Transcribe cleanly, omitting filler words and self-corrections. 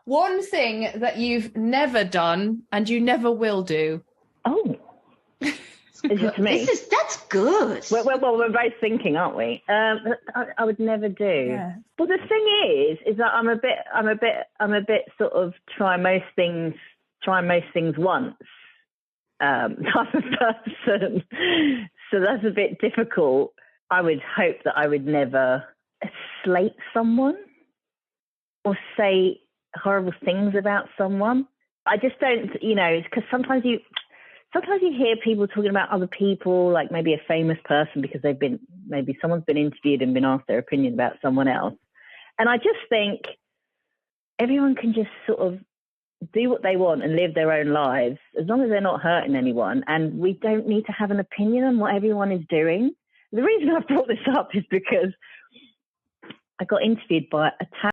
One thing that you've never done and you never will do. Oh. Is it to me? That's good. Well, we're both thinking, aren't we? I would never do. Yeah. Well, the thing is that I'm a bit sort of try most things once type of person. So that's a bit difficult. I would hope that I would never slate someone or say horrible things about someone. I just don't, because sometimes you hear people talking about other people, like maybe a famous person, because maybe someone's been interviewed and been asked their opinion about someone else. And I just think everyone can just sort of do what they want and live their own lives, as long as they're not hurting anyone. And we don't need to have an opinion on what everyone is doing. The reason I brought this up is because I got interviewed by a